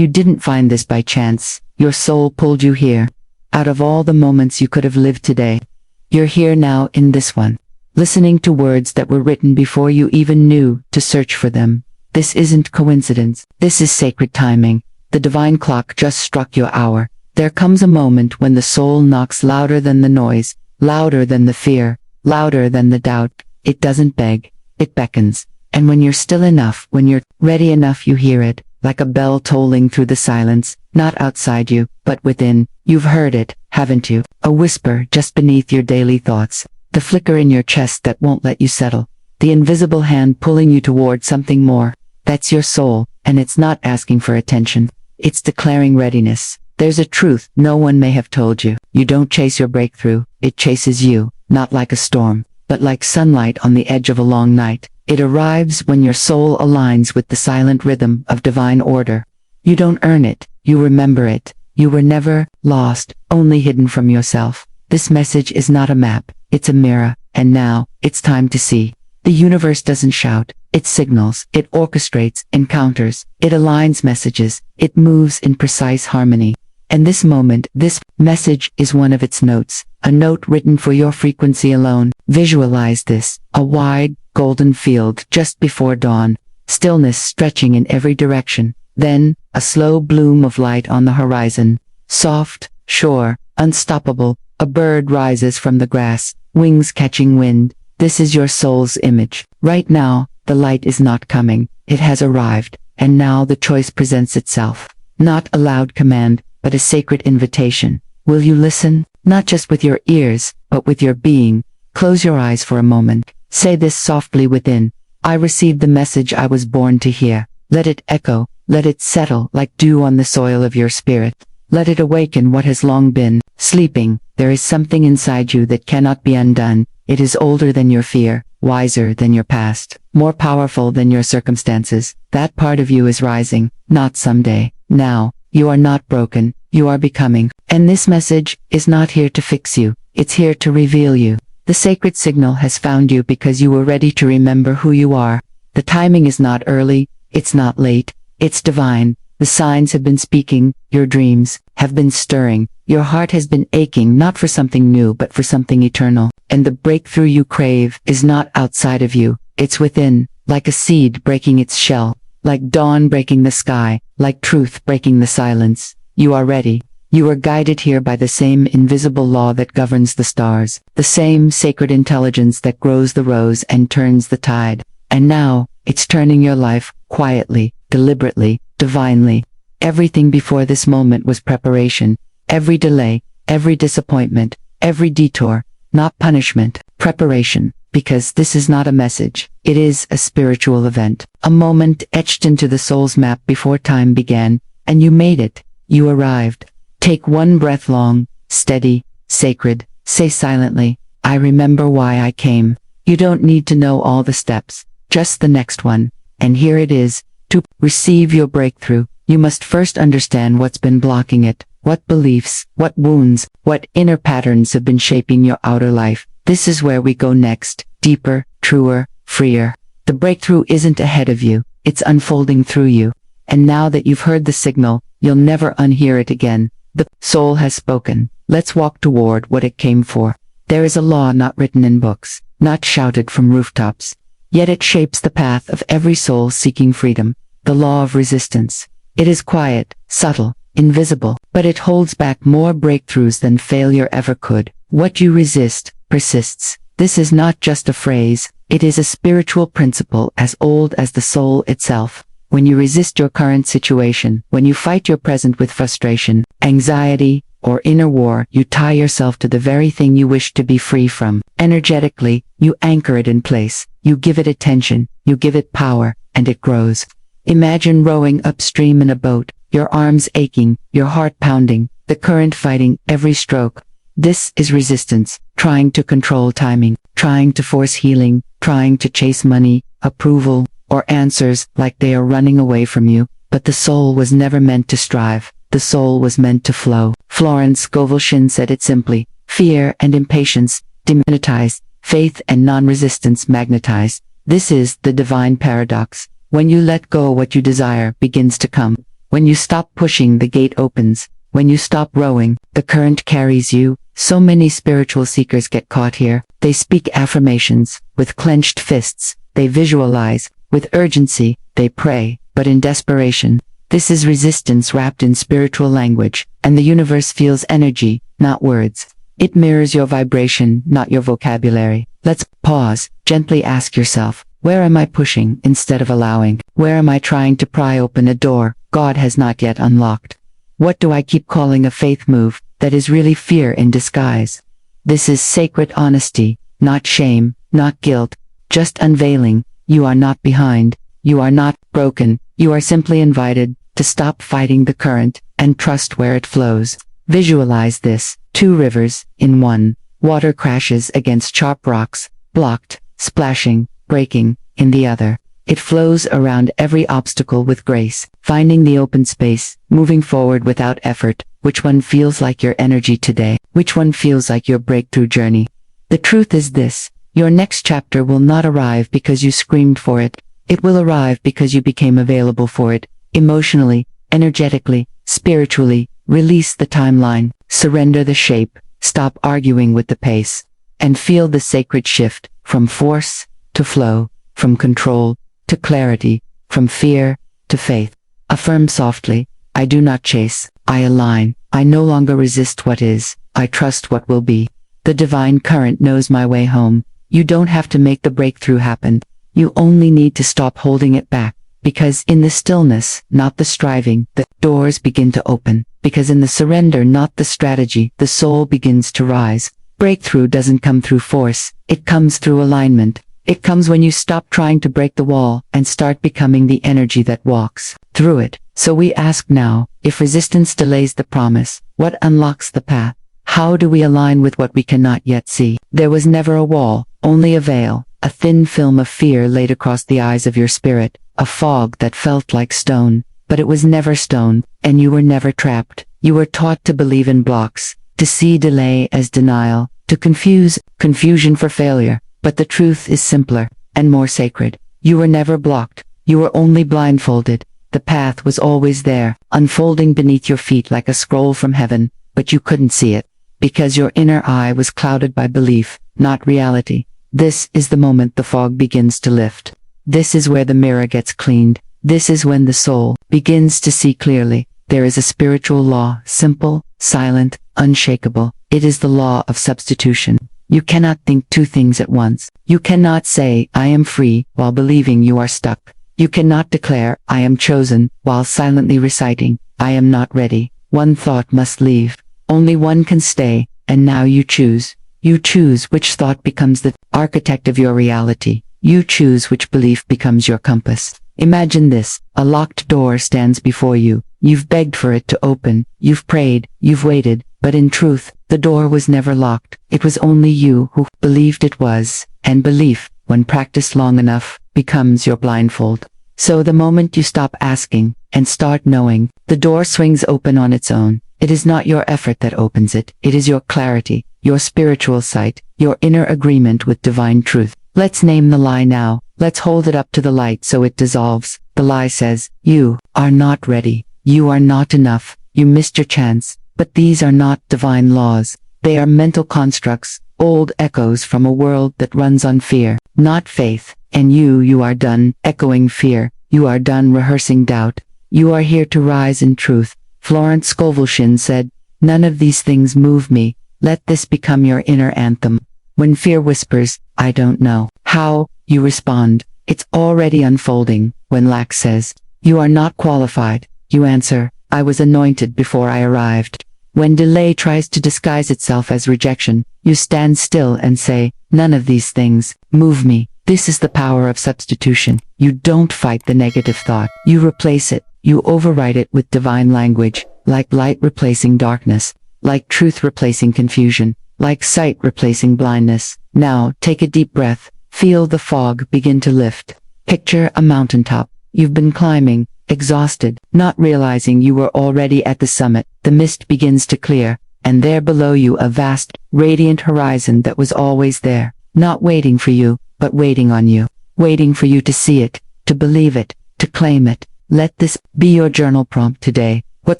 You didn't find this by chance. Your soul pulled you here. Out of all the moments you could have lived today, you're here now in this one, listening to words that were written before you even knew to search for them. This isn't coincidence. This is sacred timing. The divine clock just struck your hour. There comes a moment when the soul knocks louder than the noise, louder than the fear, louder than the doubt. It doesn't beg, it beckons. And when you're still enough, when you're ready enough, you hear it, like a bell tolling through the silence, not outside you, but within. You've heard it, haven't you? A whisper just beneath your daily thoughts, the flicker in your chest that won't let you settle, the invisible hand pulling you toward something more. That's your soul, and it's not asking for attention. It's declaring readiness. There's a truth no one may have told you. You don't chase your breakthrough, it chases you, not like a storm, but like sunlight on the edge of a long night. It arrives when your soul aligns with the silent rhythm of divine order. You don't earn it, you remember it. You were never lost, only hidden from yourself. This message is not a map, it's a mirror, and now, it's time to see. The universe doesn't shout, it signals, it orchestrates encounters, it aligns messages, it moves in precise harmony. And this moment, this message is one of its notes, a note written for your frequency alone. Visualize this, a wide, golden field just before dawn, stillness stretching in every direction, then, a slow bloom of light on the horizon, soft, sure, unstoppable. A bird rises from the grass, wings catching wind. This is your soul's image. Right now, the light is not coming, it has arrived, and now the choice presents itself. Not a loud command, but a sacred invitation. Will you listen? Not just with your ears, but with your being. Close your eyes for a moment. Say this softly within. I received the message I was born to hear. Let it echo, let it settle like dew on the soil of your spirit. Let it awaken what has long been sleeping. There is something inside you that cannot be undone. It is older than your fear, wiser than your past, more powerful than your circumstances. That part of you is rising, not someday, now. You are not broken, you are becoming. And this message is not here to fix you, it's here to reveal you. The sacred signal has found you because you were ready to remember who you are. The timing is not early, it's not late, it's divine. The signs have been speaking, your dreams have been stirring, your heart has been aching not for something new but for something eternal. And the breakthrough you crave is not outside of you, it's within, like a seed breaking its shell, like dawn breaking the sky, like truth breaking the silence. You are ready. You are guided here by the same invisible law that governs the stars, the same sacred intelligence that grows the rose and turns the tide. And now, it's turning your life, quietly, deliberately, divinely. Everything before this moment was preparation. Every delay, every disappointment, every detour, not punishment, preparation. Because this is not a message, it is a spiritual event. A moment etched into the soul's map before time began, and you made it. You arrived. Take one breath long, steady, sacred. Say silently, I remember why I came. You don't need to know all the steps, just the next one. And here it is. To receive your breakthrough, you must first understand what's been blocking it, what beliefs, what wounds, what inner patterns have been shaping your outer life. This is where we go next, deeper, truer, freer. The breakthrough isn't ahead of you, it's unfolding through you. And now that you've heard the signal, you'll never unhear it again. The soul has spoken. Let's walk toward what it came for. There is a law not written in books, not shouted from rooftops. Yet it shapes the path of every soul seeking freedom. The law of resistance. It is quiet, subtle, invisible, but it holds back more breakthroughs than failure ever could. What you resist persists. This is not just a phrase, it is a spiritual principle as old as the soul itself. When you resist your current situation, when you fight your present with frustration, anxiety, or inner war, you tie yourself to the very thing you wish to be free from. Energetically, you anchor it in place, you give it attention, you give it power, and it grows. Imagine rowing upstream in a boat, your arms aching, your heart pounding, the current fighting every stroke. This is resistance, trying to control timing, trying to force healing, trying to chase money, approval, or answers like they are running away from you. But the soul was never meant to strive, the soul was meant to flow. Florence Scovel Shinn said it simply, fear and impatience demagnetize, faith and non-resistance magnetize. This is the divine paradox. When you let go, what you desire begins to come. When you stop pushing, the gate opens. When you stop rowing, the current carries you. So many spiritual seekers get caught here. They speak affirmations with clenched fists. They visualize with urgency. They pray, but in desperation. This is resistance wrapped in spiritual language, and the universe feels energy, not words. It mirrors your vibration, not your vocabulary. Let's pause, gently ask yourself, where am I pushing instead of allowing? Where am I trying to pry open a door God has not yet unlocked? What do I keep calling a faith move that is really fear in disguise? This is sacred honesty, not shame, not guilt, just unveiling. You are not behind. You are not broken. You are simply invited to stop fighting the current and trust where it flows. Visualize this: 2 rivers in one. Water crashes against sharp rocks, blocked, splashing, breaking, in the other. It flows around every obstacle with grace, finding the open space, moving forward without effort. Which one feels like your energy today? Which one feels like your breakthrough journey? The truth is this: your next chapter will not arrive because you screamed for it. It will arrive because you became available for it. Emotionally, energetically, spiritually. Release the timeline, surrender the shape, stop arguing with the pace, and feel the sacred shift from force to flow, from control to clarity, from fear to faith. Affirm softly: I do not chase, I align. I no longer resist what is, I trust what will be. The divine current knows my way home. You don't have to make the breakthrough happen. You only need to stop holding it back. Because in the stillness, not the striving, the doors begin to open. Because in the surrender, not the strategy, the soul begins to rise. Breakthrough doesn't come through force, it comes through alignment. It comes when you stop trying to break the wall and start becoming the energy that walks through it. So we ask now, if resistance delays the promise, what unlocks the path? How do we align with what we cannot yet see? There was never a wall, only a veil, a thin film of fear laid across the eyes of your spirit, a fog that felt like stone. But it was never stone, and you were never trapped. You were taught to believe in blocks, to see delay as denial, to confuse confusion for failure. But the truth is simpler and more sacred. You were never blocked. You were only blindfolded. The path was always there, unfolding beneath your feet like a scroll from heaven, but you couldn't see it, because your inner eye was clouded by belief, not reality. This is the moment the fog begins to lift. This is where the mirror gets cleaned. This is when the soul begins to see clearly. There is a spiritual law, simple, silent, unshakable. It is the law of substitution. You cannot think 2 things at once. You cannot say, I am free, while believing you are stuck. You cannot declare, I am chosen, while silently reciting, I am not ready. One thought must leave. Only one can stay, and now you choose. You choose which thought becomes the architect of your reality. You choose which belief becomes your compass. Imagine this: a locked door stands before you. You've begged for it to open. You've prayed. You've waited. But in truth, the door was never locked. It was only you who believed it was. And belief, when practiced long enough, becomes your blindfold. So the moment you stop asking and start knowing, the door swings open on its own. It is not your effort that opens it. It is your clarity, your spiritual sight, your inner agreement with divine truth. Let's name the lie now. Let's hold it up to the light so it dissolves. The lie says, you are not ready. You are not enough. You missed your chance. But these are not divine laws. They are mental constructs, old echoes from a world that runs on fear, not faith. And you are done echoing fear. You are done rehearsing doubt. You are here to rise in truth. Florence Scovel Shinn said, none of these things move me. Let this become your inner anthem. When fear whispers, I don't know how, you respond, it's already unfolding. When lack says, you are not qualified, you answer, I was anointed before I arrived. When delay tries to disguise itself as rejection, you stand still and say, none of these things move me. This is the power of substitution. You don't fight the negative thought. You replace it. You overwrite it with divine language, like light replacing darkness, like truth replacing confusion, like sight replacing blindness. Now, take a deep breath. Feel the fog begin to lift. Picture a mountaintop. You've been climbing, exhausted, not realizing you were already at the summit. The mist begins to clear, and there below you a vast, radiant horizon that was always there, not waiting for you, but waiting on you, waiting for you to see it, to believe it, to claim it. Let this be your journal prompt today. What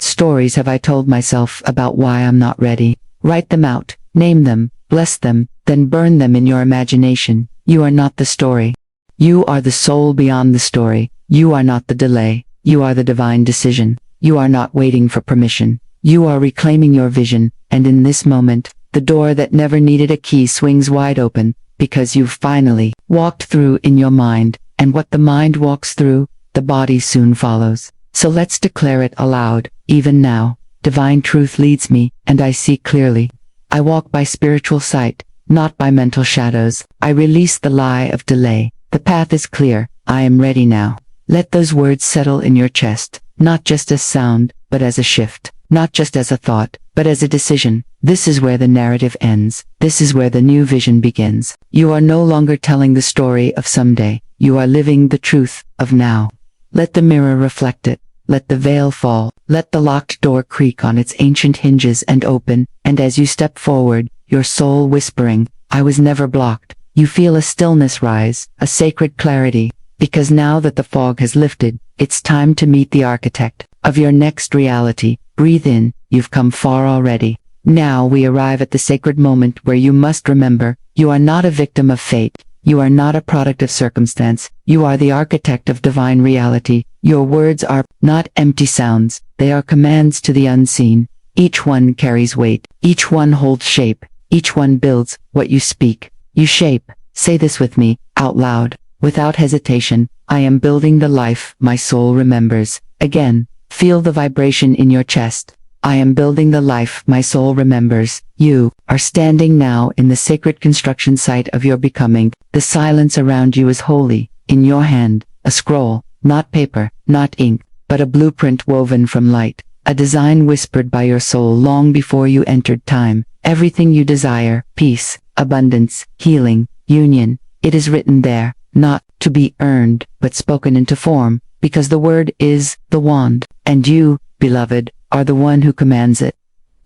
stories have I told myself about why I'm not ready? Write them out, name them, bless them, then burn them in your imagination. You are not the story. You are the soul beyond the story. You are not the delay. You are the divine decision. You are not waiting for permission. You are reclaiming your vision, and in this moment, the door that never needed a key swings wide open, because you've finally walked through in your mind, and what the mind walks through, the body soon follows. So let's declare it aloud, even now. Divine truth leads me, and I see clearly. I walk by spiritual sight, not by mental shadows. I release the lie of delay. The path is clear. I am ready now. Let those words settle in your chest, not just as sound, but as a shift. Not just as a thought, but as a decision. This is where the narrative ends. This is where the new vision begins. You are no longer telling the story of someday. You are living the truth of now. Let the mirror reflect it. Let the veil fall. Let the locked door creak on its ancient hinges and open, and as you step forward, your soul whispering, I was never blocked. You feel a stillness rise, a sacred clarity, because now that the fog has lifted, it's time to meet the architect of your next reality. Breathe in, you've come far already. Now we arrive at the sacred moment where you must remember, you are not a victim of fate. You are not a product of circumstance. You are the architect of divine reality. Your words are not empty sounds. They are commands to the unseen. Each one carries weight. Each one holds shape. Each one builds what you speak. You shape. Say this with me, out loud, without hesitation. I am building the life my soul remembers. Again, feel the vibration in your chest. I am building the life my soul remembers. You are standing now in the sacred construction site of your becoming. The silence around you is holy. In your hand, a scroll, not paper, not ink, but a blueprint woven from light. A design whispered by your soul long before you entered time. Everything you desire, peace, abundance, healing, union, it is written there, not to be earned, but spoken into form, because the word is the wand, and you, beloved, are the one who commands it.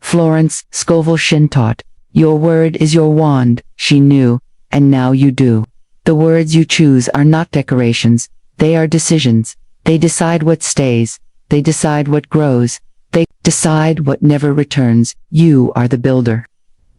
Florence Scovel Shinn taught, your word is your wand, she knew, and now you do. The words you choose are not decorations, they are decisions. They decide what stays, they decide what grows, they decide what never returns. You are the builder.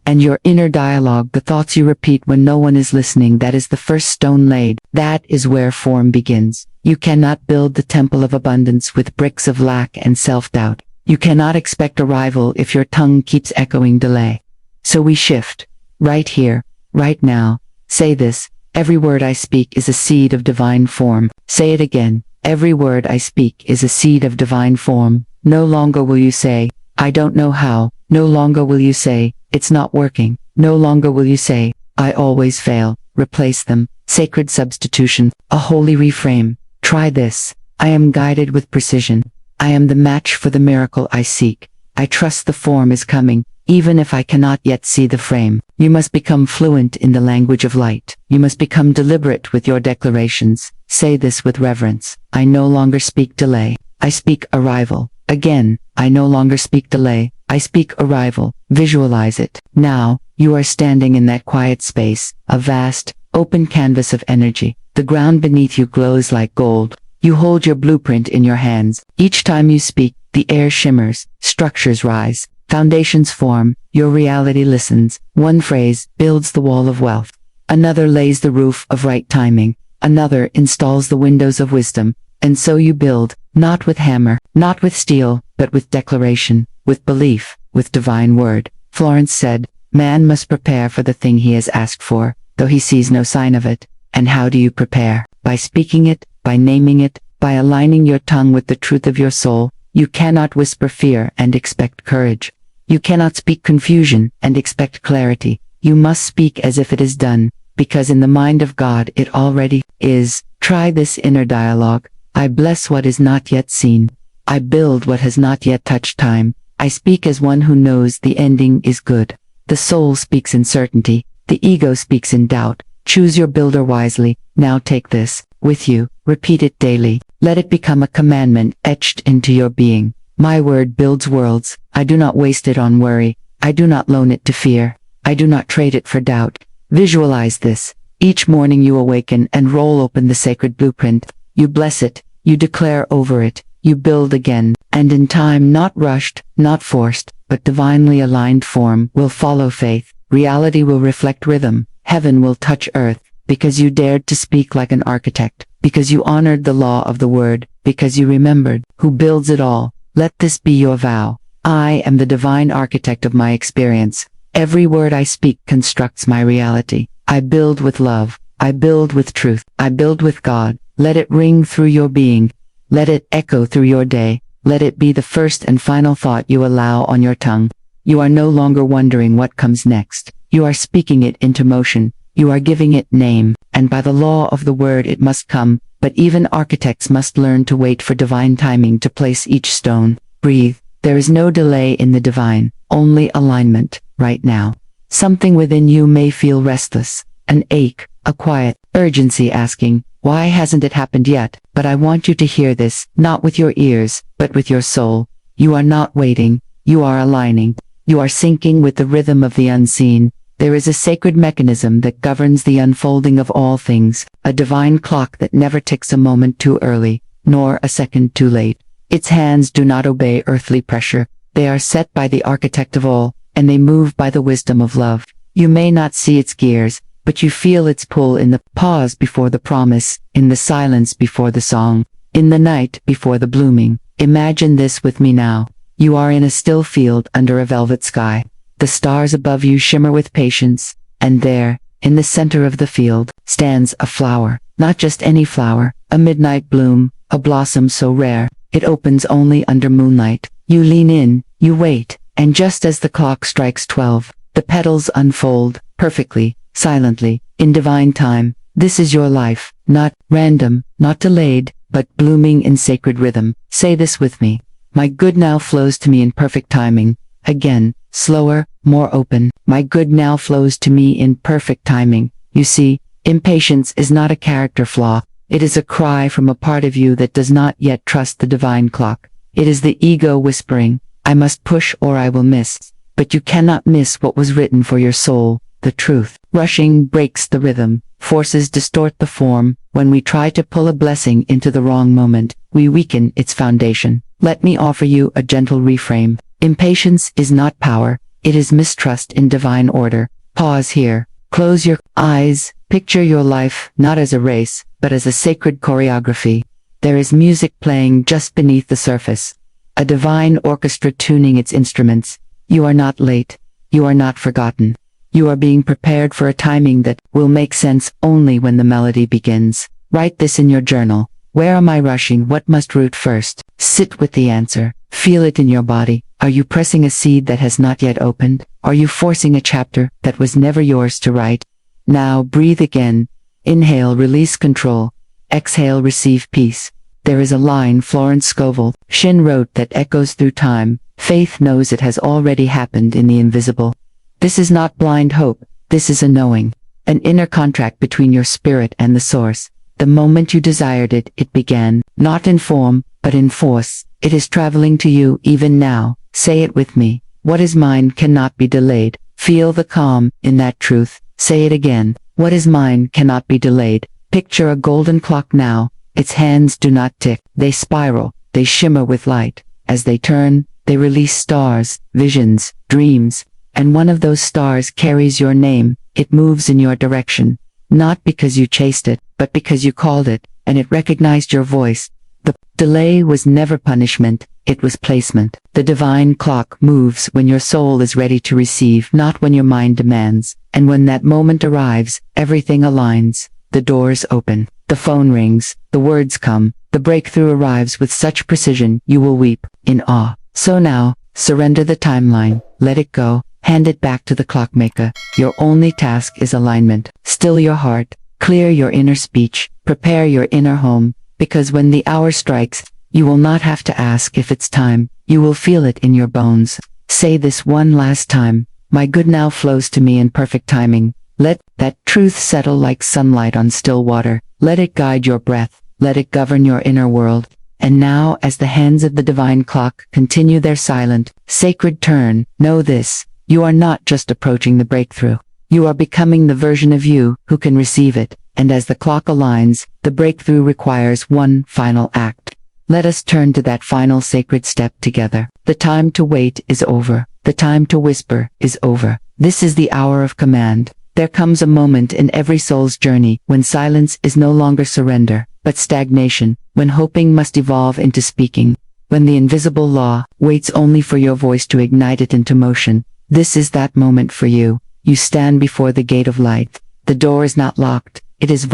And your inner dialogue, the thoughts you repeat when no one is listening, that is the first stone laid. That is where form begins. You cannot build the temple of abundance with bricks of lack and self-doubt. You cannot expect arrival if your tongue keeps echoing delay. So we shift. Right here, right now. Say this, every word I speak is a seed of divine form. Say it again, every word I speak is a seed of divine form. No longer will you say, I don't know how. No longer will you say, it's not working. No longer will you say, I always fail. Replace them. Sacred substitution, a holy reframe. Try this. I am guided with precision. I am the match for the miracle I seek. I trust the form is coming, even if I cannot yet see the frame. You must become fluent in the language of light. You must become deliberate with your declarations. Say this with reverence. I no longer speak delay. I speak arrival. Again, I no longer speak delay. I speak arrival. Visualize it. Now, you are standing in that quiet space, a vast, open canvas of energy. The ground beneath you glows like gold. You hold your blueprint in your hands. Each time you speak, the air shimmers, structures rise, foundations form, your reality listens. One phrase builds the wall of wealth. Another lays the roof of right timing. Another installs the windows of wisdom. And so you build, not with hammer, not with steel, but with declaration, with belief, with divine word. Florence said, man must prepare for the thing he has asked for, though he sees no sign of it. And how do you prepare? By speaking it, by naming it, by aligning your tongue with the truth of your soul. You cannot whisper fear and expect courage. You cannot speak confusion and expect clarity. You must speak as if it is done, because in the mind of God it already is. Try this inner dialogue. I bless what is not yet seen. I build what has not yet touched time. I speak as one who knows the ending is good. The soul speaks in certainty. The ego speaks in doubt. Choose your builder wisely. Now take this with you. Repeat it daily. Let it become a commandment etched into your being. My word builds worlds. I do not waste it on worry. I do not loan it to fear. I do not trade it for doubt. Visualize this. Each morning you awaken and roll open the sacred blueprint. You bless it. You declare over it, you build again, and in time not rushed, not forced, but divinely aligned form will follow faith, reality will reflect rhythm, heaven will touch earth, because you dared to speak like an architect, because you honored the law of the word, because you remembered who builds it all. Let this be your vow. I am the divine architect of my experience. Every word I speak constructs my reality. I build with love. I build with truth. I build with God. Let it ring through your being. Let it echo through your day. Let it be the first and final thought you allow on your tongue. You are no longer wondering what comes next. You are speaking it into motion. You are giving it name, and by the law of the word it must come, but even architects must learn to wait for divine timing to place each stone. Breathe. There is no delay in the divine, only alignment, right now. Something within you may feel restless, an ache, a quiet urgency asking, why hasn't it happened yet? But I want you to hear this, not with your ears, but with your soul. You are not waiting, you are aligning. You are syncing with the rhythm of the unseen. There is a sacred mechanism that governs the unfolding of all things, a divine clock that never ticks a moment too early, nor a second too late. Its hands do not obey earthly pressure. They are set by the architect of all, and they move by the wisdom of love. You may not see its gears, but you feel its pull in the pause before the promise, in the silence before the song, in the night before the blooming. Imagine this with me now. You are in a still field under a velvet sky. The stars above you shimmer with patience, and there, in the center of the field, stands a flower. Not just any flower, a midnight bloom, a blossom so rare, it opens only under moonlight. You lean in, you wait, and just as the clock strikes 12, the petals unfold, perfectly, silently, in divine time. This is your life, not random, not delayed, but blooming in sacred rhythm. Say this with me. My good now flows to me in perfect timing. Again, slower, more open. My good now flows to me in perfect timing. You see, impatience is not a character flaw. It is a cry from a part of you that does not yet trust the divine clock. It is the ego whispering, I must push or I will miss. But you cannot miss what was written for your soul, the truth. Rushing breaks the rhythm. Forces distort the form. When we try to pull a blessing into the wrong moment, we weaken its foundation. Let me offer you a gentle reframe. Impatience is not power, it is mistrust in divine order. Pause here. Close your eyes. Picture your life not as a race, but as a sacred choreography. There is music playing just beneath the surface. A divine orchestra tuning its instruments. You are not late. You are not forgotten. You are being prepared for a timing that will make sense only when the melody begins. Write this in your journal. Where am I rushing? What must root first? Sit with the answer. Feel it in your body. Are you pressing a seed that has not yet opened? Are you forcing a chapter that was never yours to write? Now breathe again. Inhale, release control. Exhale, receive peace. There is a line Florence Scovel Shinn wrote that echoes through time. Faith knows it has already happened in the invisible. This is not blind hope. This is a knowing. An inner contract between your spirit and the source. The moment you desired it, it began, not in form, but in force. It is traveling to you even now. Say it with me. What is mine cannot be delayed. Feel the calm in that truth. Say it again. What is mine cannot be delayed. Picture a golden clock now. Its hands do not tick. They spiral. They shimmer with light. As they turn, they release stars, visions, dreams. And one of those stars carries your name. It moves in your direction. Not because you chased it, but because you called it, and it recognized your voice. The delay was never punishment, it was placement. The divine clock moves when your soul is ready to receive, not when your mind demands. And when that moment arrives, everything aligns. The doors open, the phone rings, the words come, the breakthrough arrives with such precision you will weep in awe. So now, surrender the timeline, let it go, hand it back to the clockmaker. Your only task is alignment. Still your heart, clear your inner speech, prepare your inner home, because when the hour strikes, you will not have to ask if it's time, you will feel it in your bones. Say this one last time. My good now flows to me in perfect timing. Let that truth settle like sunlight on still water. Let it guide your breath. Let it govern your inner world. And now, as the hands of the divine clock continue their silent, sacred turn, know this. You are not just approaching the breakthrough. You are becoming the version of you who can receive it. and as the clock aligns, the breakthrough requires one final act. Let us turn to that final sacred step together. The time to wait is over. The time to whisper is over. This is the hour of command. There comes a moment in every soul's journey when silence is no longer surrender, but stagnation, when hoping must evolve into speaking, when the invisible law waits only for your voice to ignite it into motion. This is that moment for you. You stand before the gate of light. The door is not locked. It is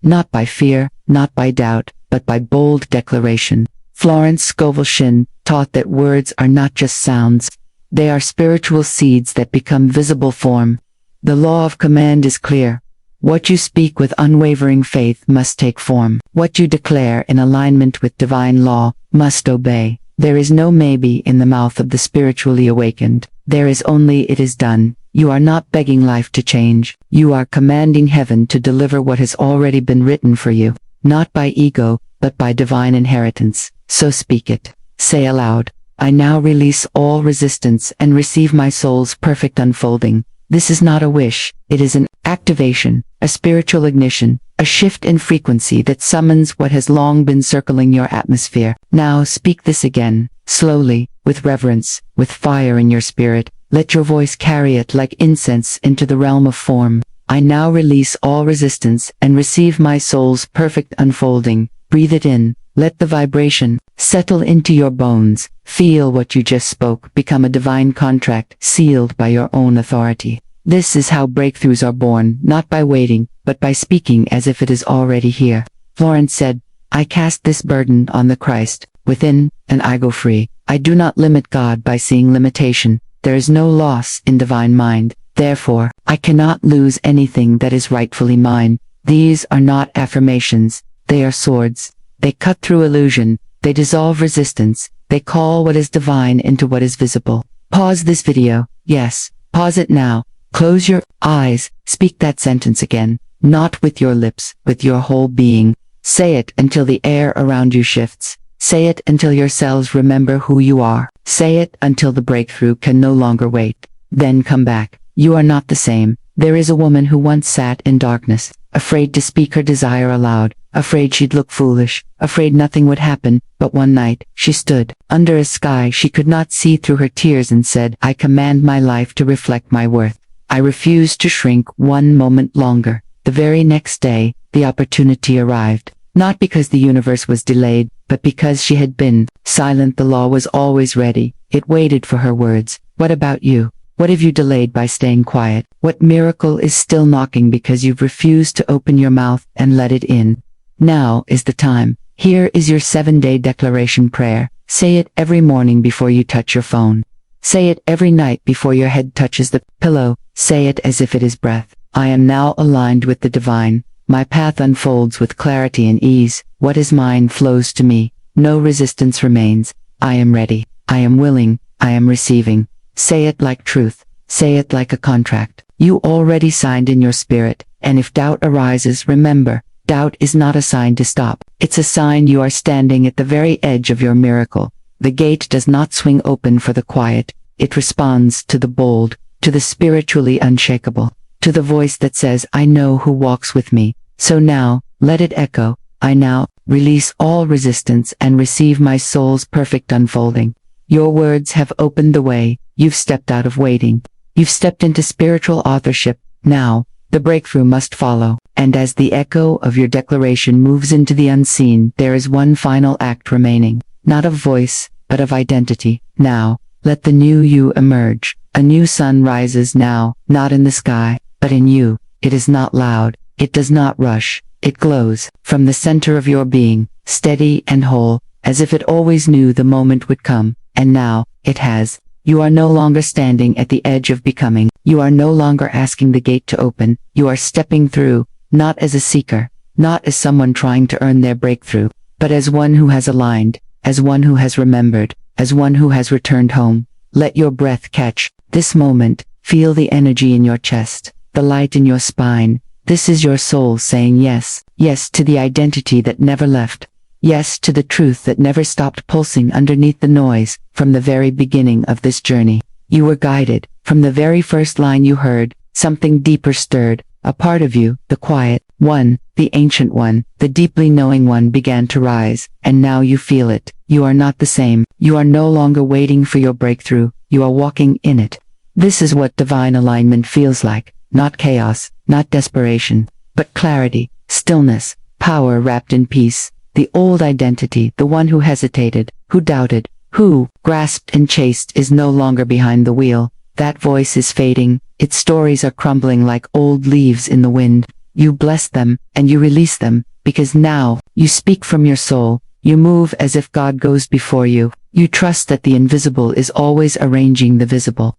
not by fear, not by doubt, but by bold declaration. Florence Scovel Shinn taught that words are not just sounds. They are spiritual seeds that become visible form. The law of command is clear. What you speak with unwavering faith must take form. What you declare in alignment with divine law must obey. There is no maybe in the mouth of the spiritually awakened. There is only it is done. You are not begging life to change. You are commanding heaven to deliver what has already been written for you, not by ego, but by divine inheritance. So speak it. Say aloud, I now release all resistance and receive my soul's perfect unfolding. This is not a wish, it is an activation, a spiritual ignition, a shift in frequency that summons what has long been circling your atmosphere. Now speak this again, slowly, with reverence, with fire in your spirit. Let your voice carry it like incense into the realm of form. I now release all resistance and receive my soul's perfect unfolding. Breathe it in. Let the vibration settle into your bones. Feel what you just spoke become a divine contract sealed by your own authority. This is how breakthroughs are born, not by waiting, but by speaking as if it is already here. Florence said, I cast this burden on the Christ within, and I go free. I do not limit God by seeing limitation. There is no loss in divine mind. Therefore, I cannot lose anything that is rightfully mine. These are not affirmations. They are swords. They cut through illusion. They dissolve resistance. They call what is divine into what is visible. Pause this video. Yes, pause it now. Close your eyes. Speak that sentence again. Not with your lips, with your whole being. Say it until the air around you shifts. Say it until your cells remember who you are. Say it until the breakthrough can no longer wait. Then come back. You are not the same. There is a woman who once sat in darkness, afraid to speak her desire aloud, afraid she'd look foolish, afraid nothing would happen, but one night, she stood under a sky she could not see through her tears and said, I command my life to reflect my worth. I refuse to shrink one moment longer. The very next day, the opportunity arrived. Not because the universe was delayed, but because she had been silent. The law was always ready. It waited for her words. What about you? What have you delayed by staying quiet? What miracle is still knocking because you've refused to open your mouth and let it in? Now is the time. Here is your 7-day declaration prayer. Say it every morning before you touch your phone. Say it every night before your head touches the pillow. Say it as if it is breath. I am now aligned with the divine. My path unfolds with clarity and ease. What is mine flows to me. No resistance remains. I am ready. I am willing. I am receiving. Say it like truth. Say it like a contract. You already signed in your spirit, and if doubt arises, remember, doubt is not a sign to stop. It's a sign you are standing at the very edge of your miracle. The gate does not swing open for the quiet. It responds to the bold, to the spiritually unshakable, to the voice that says, I know who walks with me. So now, let it echo. I now release all resistance and receive my soul's perfect unfolding. Your words have opened the way. You've stepped out of waiting. You've stepped into spiritual authorship. Now, the breakthrough must follow. And as the echo of your declaration moves into the unseen, there is one final act remaining. Not of voice, but of identity. Now, let the new you emerge. A new sun rises now, not in the sky, but in you. It is not loud. It does not rush. It glows from the center of your being, steady and whole, as if it always knew the moment would come. And now, it has. You are no longer standing at the edge of becoming. You are no longer asking the gate to open. You are stepping through, not as a seeker, not as someone trying to earn their breakthrough, but as one who has aligned, as one who has remembered, as one who has returned home. Let your breath catch this moment. Feel the energy in your chest, the light in your spine. This is your soul saying yes, yes to the identity that never left. Yes to the truth that never stopped pulsing underneath the noise. From the very beginning of this journey, you were guided. From the very first line you heard, something deeper stirred, a part of you, the quiet one, the ancient one, the deeply knowing one began to rise, and now you feel it. You are not the same. You are no longer waiting for your breakthrough. You are walking in it. This is what divine alignment feels like. Not chaos, not desperation, but clarity, stillness, power wrapped in peace. The old identity, the one who hesitated, who doubted, who grasped and chased, is no longer behind the wheel. That voice is fading. Its stories are crumbling like old leaves in the wind. You bless them, and you release them, because now, you speak from your soul. You move as if God goes before you. You trust that the invisible is always arranging the visible.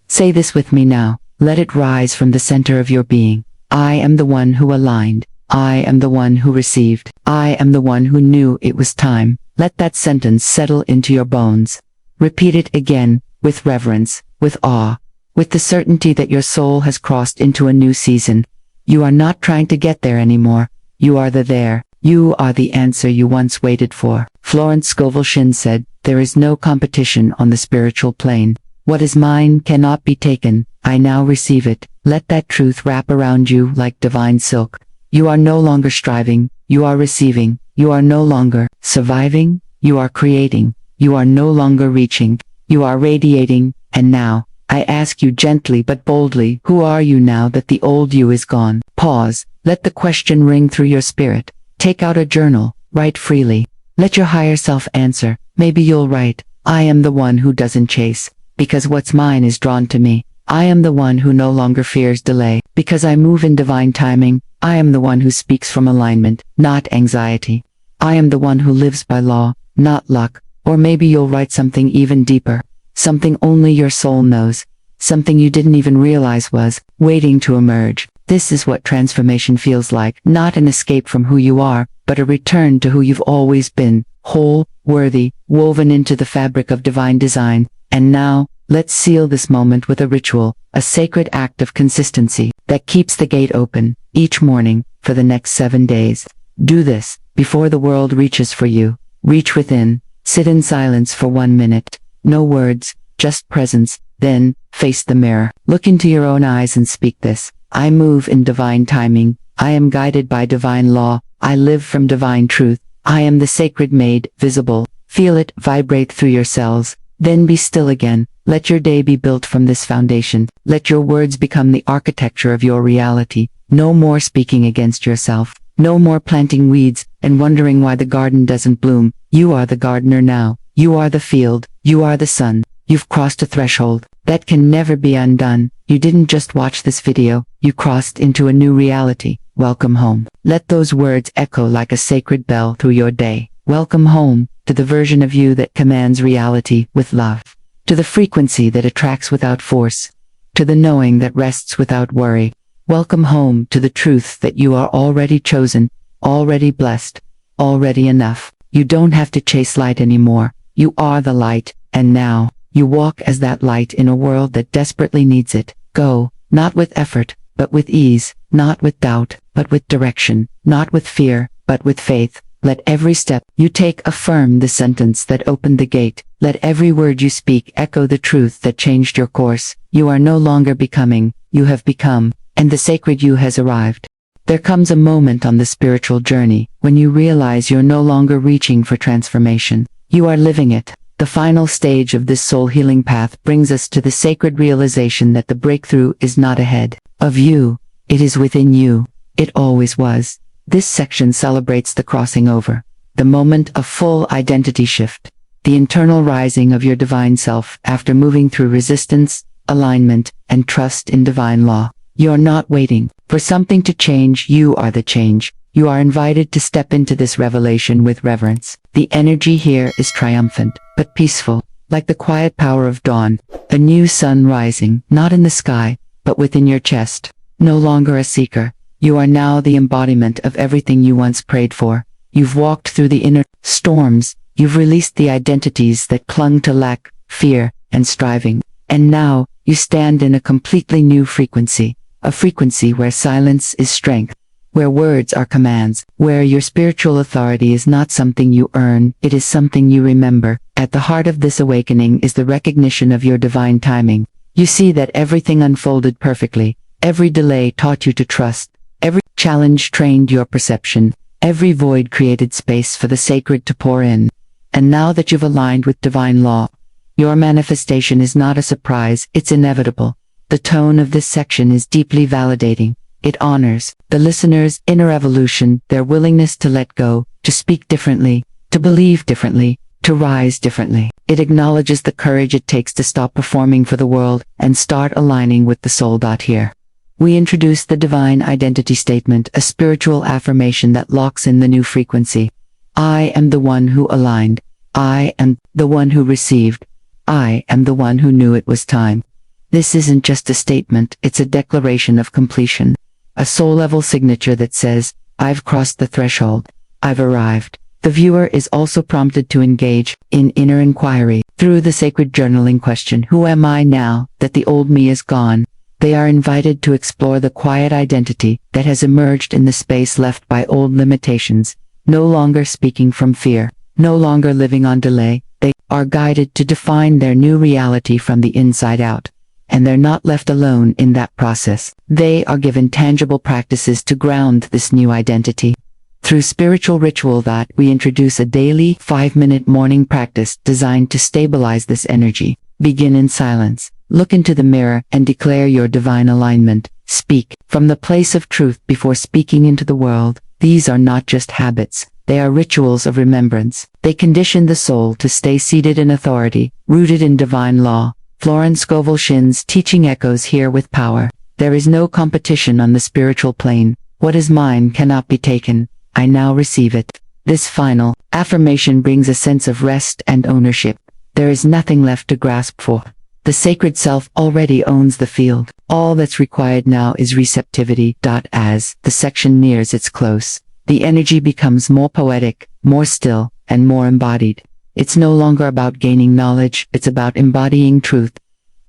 Say this with me now. Let it rise from the center of your being. I am the one who aligned. I am the one who received. I am the one who knew it was time. Let that sentence settle into your bones. Repeat it again, with reverence, with awe, with the certainty that your soul has crossed into a new season. You are not trying to get there anymore. You are the there. You are the answer you once waited for. Florence Scovel Shinn said, "There is no competition on the spiritual plane. What is mine cannot be taken. I now receive it." Let that truth wrap around you like divine silk. You are no longer striving. You are receiving. You are no longer surviving. You are creating. You are no longer reaching. You are radiating. And now, I ask you gently but boldly, who are you now that the old you is gone? Pause. Let the question ring through your spirit. Take out a journal. Write freely. Let your higher self answer. Maybe you'll write, "I am the one who doesn't chase, because what's mine is drawn to me. I am the one who no longer fears delay, because I move in divine timing. I am the one who speaks from alignment, not anxiety. I am the one who lives by law, not luck." Or maybe you'll write something even deeper. Something only your soul knows. Something you didn't even realize was waiting to emerge. This is what transformation feels like. Not an escape from who you are, but a return to who you've always been. Whole, worthy, woven into the fabric of divine design. And now, let's seal this moment with a ritual, a sacred act of consistency that keeps the gate open each morning for the next 7 days. Do this before the world reaches for you. Reach within, sit in silence for 1 minute. No words, just presence. Then, face the mirror. Look into your own eyes and speak this. I move in divine timing. I am guided by divine law. I live from divine truth. I am the sacred made visible. Feel it vibrate through your cells. Then be still again. Let your day be built from this foundation. Let your words become the architecture of your reality. No more speaking against yourself. No more planting weeds and wondering why the garden doesn't bloom. You are the gardener now. You are the field. You are the sun. You've crossed a threshold that can never be undone. You didn't just watch this video. You crossed into a new reality. Welcome home. Let those words echo like a sacred bell through your day. Welcome home to the version of you that commands reality with love. To the frequency that attracts without force. To the knowing that rests without worry. Welcome home to the truth that you are already chosen, already blessed, already enough. You don't have to chase light anymore. You are the light, and now, you walk as that light in a world that desperately needs it. Go, not with effort, but with ease, not with doubt, but with direction, not with fear, but with faith. Let every step you take affirm the sentence that opened the gate. Let every word you speak echo the truth that changed your course. You are no longer becoming, you have become, and the sacred you has arrived. There comes a moment on the spiritual journey when you realize you're no longer reaching for transformation. You are living it. The final stage of this soul healing path brings us to the sacred realization that the breakthrough is not ahead of you. It is within you. It always was. This section celebrates the crossing over, the moment of full identity shift, the internal rising of your divine self after moving through resistance, alignment, and trust in divine law. You're not waiting for something to change. You are the change. You are invited to step into this revelation with reverence. The energy here is triumphant, but peaceful, like the quiet power of dawn, a new sun rising, not in the sky, but within your chest. No longer a seeker. You are now the embodiment of everything you once prayed for. You've walked through the inner storms. You've released the identities that clung to lack, fear, and striving. And now, you stand in a completely new frequency. A frequency where silence is strength, where words are commands, where your spiritual authority is not something you earn, it is something you remember. At the heart of this awakening is the recognition of your divine timing. You see that everything unfolded perfectly, Every delay taught you to trust. Every challenge trained your perception. Every void created space for the sacred to pour in. And now that you've aligned with divine law, your manifestation is not a surprise, it's inevitable. The tone of this section is deeply validating. It honors the listener's inner evolution, their willingness to let go, to speak differently, to believe differently, to rise differently. It acknowledges the courage it takes to stop performing for the world and start aligning with the soul. Here, we introduce the divine identity statement, a spiritual affirmation that locks in the new frequency. I am the one who aligned. I am the one who received. I am the one who knew it was time. This isn't just a statement, it's a declaration of completion. A soul-level signature that says, I've crossed the threshold. I've arrived. The viewer is also prompted to engage in inner inquiry. Through the sacred journaling question, who am I now that the old me is gone? They are invited to explore the quiet identity that has emerged in the space left by old limitations. No longer speaking from fear, no longer living on delay, they are guided to define their new reality from the inside out. And they're not left alone in that process. They are given tangible practices to ground this new identity. Through spiritual ritual that we introduce a daily 5-minute morning practice designed to stabilize this energy. Begin in silence. Look into the mirror and declare your divine alignment. Speak from the place of truth before speaking into the world. These are not just habits. They are rituals of remembrance. They condition the soul to stay seated in authority, rooted in divine law. Florence Scovel Shinn's teaching echoes here with power. There is no competition on the spiritual plane. What is mine cannot be taken. I now receive it. This final affirmation brings a sense of rest and ownership. There is nothing left to grasp for. The sacred self already owns the field. All that's required now is receptivity. As the section nears its close, the energy becomes more poetic, more still, and more embodied. It's no longer about gaining knowledge, it's about embodying truth.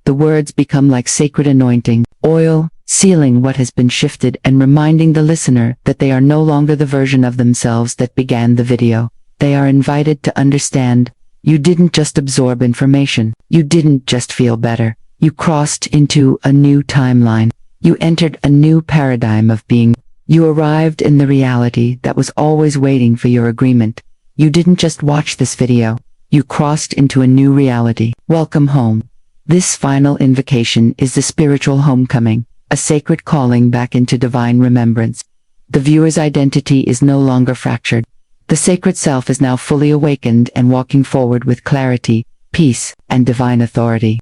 The words become like sacred anointing, oil, sealing what has been shifted and reminding the listener that they are no longer the version of themselves that began the video. They are invited to understand. You didn't just absorb information. You didn't just feel better. You crossed into a new timeline. You entered a new paradigm of being. You arrived in the reality that was always waiting for your agreement. You didn't just watch this video. You crossed into a new reality. Welcome home. This final invocation is the spiritual homecoming, a sacred calling back into divine remembrance. The viewer's identity is no longer fractured. The sacred self is now fully awakened and walking forward with clarity, peace, and divine authority.